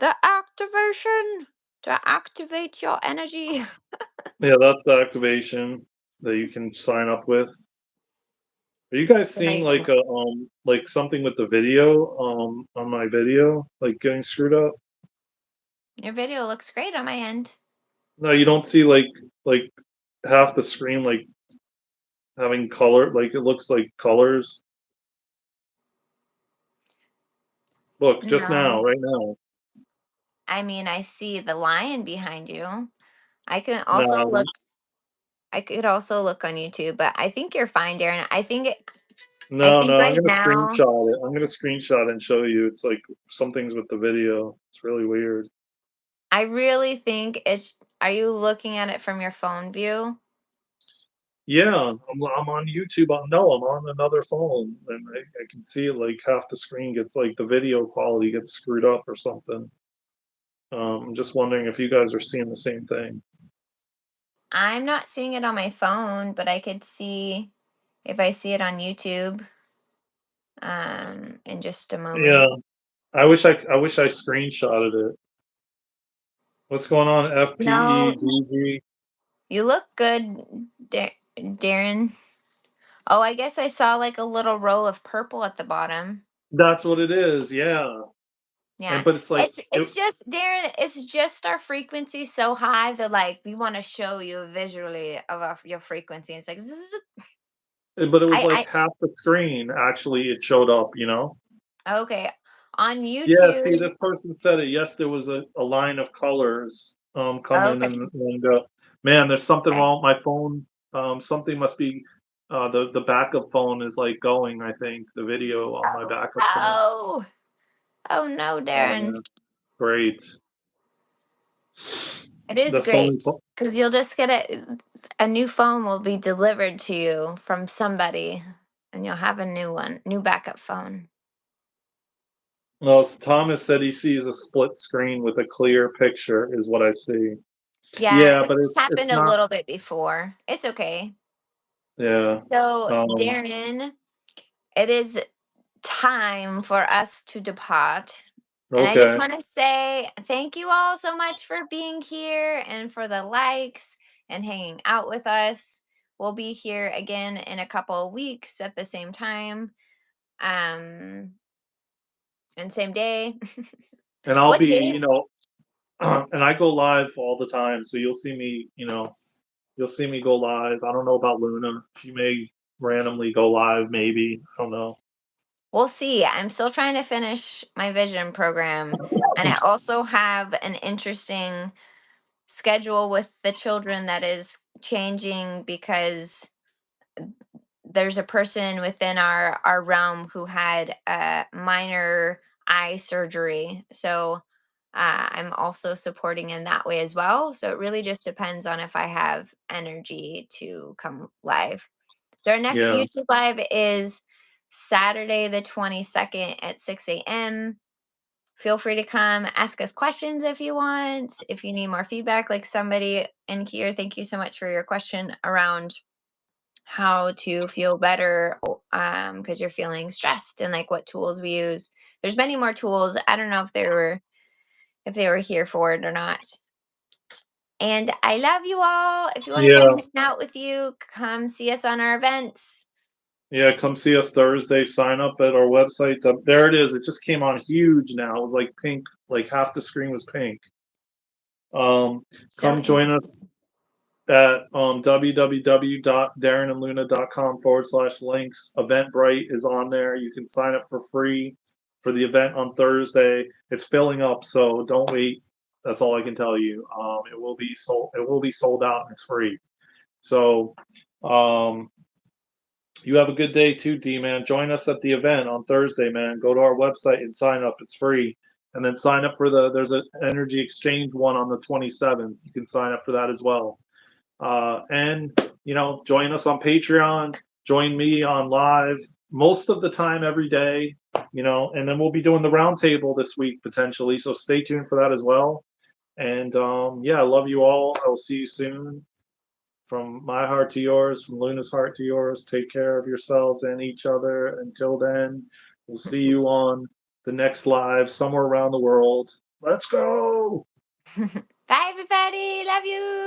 activation to activate your energy. Yeah, that's the activation that you can sign up with. Are you guys seeing Right. like something with the video on my video like getting screwed up? Your video looks great on my end. No, you don't see like half the screen like having color, like it looks like colors. Look, just now, No. right now. I mean, I see the lion behind you. I can also No, look I could also look on YouTube, but I think you're fine, Darren. I no, think no. I'm right gonna now screenshot it. I'm gonna screenshot and show you. It's like some things with the video. It's really weird. I really think it's are you looking at it from your phone view? Yeah, I'm on YouTube. No, I'm on another phone, and I can see it like half the screen gets like the video quality gets screwed up or something. I'm just wondering if you guys are seeing the same thing. I'm not seeing it on my phone, but I could see if I see it on YouTube in just a Yeah, moment. I wish I screenshotted it. What's going on? No, FPEDG. you look good, Darren. Oh, I guess I saw like a little row of purple at the bottom. That's what it is. Yeah, and Yeah. but it's like It's just Darren, it's just our frequency so high that like we want to show you visually of your frequency. It's like zzz. but it was like I half the screen actually it showed up. okay. On Yeah, see, YouTube. this person said it. Yes, there was a line of colors coming, Okay. and man, there's something Okay. wrong with my phone. Something must be the backup phone is like going, I think, the video on my Oh backup phone. no. Oh no, Oh Darren. man, great. It is That's the only great because you'll just get a new phone will be delivered to you from somebody and you'll have a new one, new backup phone. no, Thomas said he sees a split screen with a clear picture is what I see. Yeah, Yeah, it but just it's happened a not. little bit before. It's okay. Yeah. So, Um Darren, it is time for us to depart. And I just okay. want to say thank you all so much for being here and for the likes and hanging out with us. We'll be here again in a couple of weeks at the same time. Um, and same day. And I'll What be, day? and I go live all the time, so you'll see me go live. I don't know about Luna. She may randomly go live, maybe. I don't know. We'll see. I'm still trying to finish my vision program. And I also have an interesting schedule with the children that is changing because there's a person within our realm who had a minor eye surgery. So I'm also supporting in that way as well. So it really just depends on if I have energy to come live. So our next Yeah. YouTube live is Saturday the 22nd at 6 a.m. Feel free to come ask us questions if you want. If you need more feedback, like somebody in here, thank you so much for your question around how to feel better because you're feeling stressed and like what tools we use. There's many more tools. I don't know if they were here for it or not. And I love you all. If you want to come Yeah. hang out with you, come see us on our events. Yeah. Come see us Thursday. Sign up at our website. There it is. It just came on huge now. It was like pink, like half the screen was pink. So Come join interesting. us at www.darenandluna.com/links. Eventbrite is on there. You can sign up for free for the event on Thursday. It's filling up, so don't wait. That's all I can tell you. It will be sold. It will be sold out, and it's free. So, um, You have a good day too, D man. Join us at the event on Thursday, man. Go to our website and sign up. It's free. And then sign up for there's an energy exchange one on the 27th. You can sign up for that as well. And join us on Patreon. Join me on live most of the time every day. And then we'll be doing the roundtable this week potentially. So stay tuned for that as well. And yeah, I love you all. I will see you soon. From my heart to yours, from Luna's heart to yours, take care of yourselves and each other. Until then, we'll see you on the next live somewhere around the world. Let's go. Bye, everybody. Love you.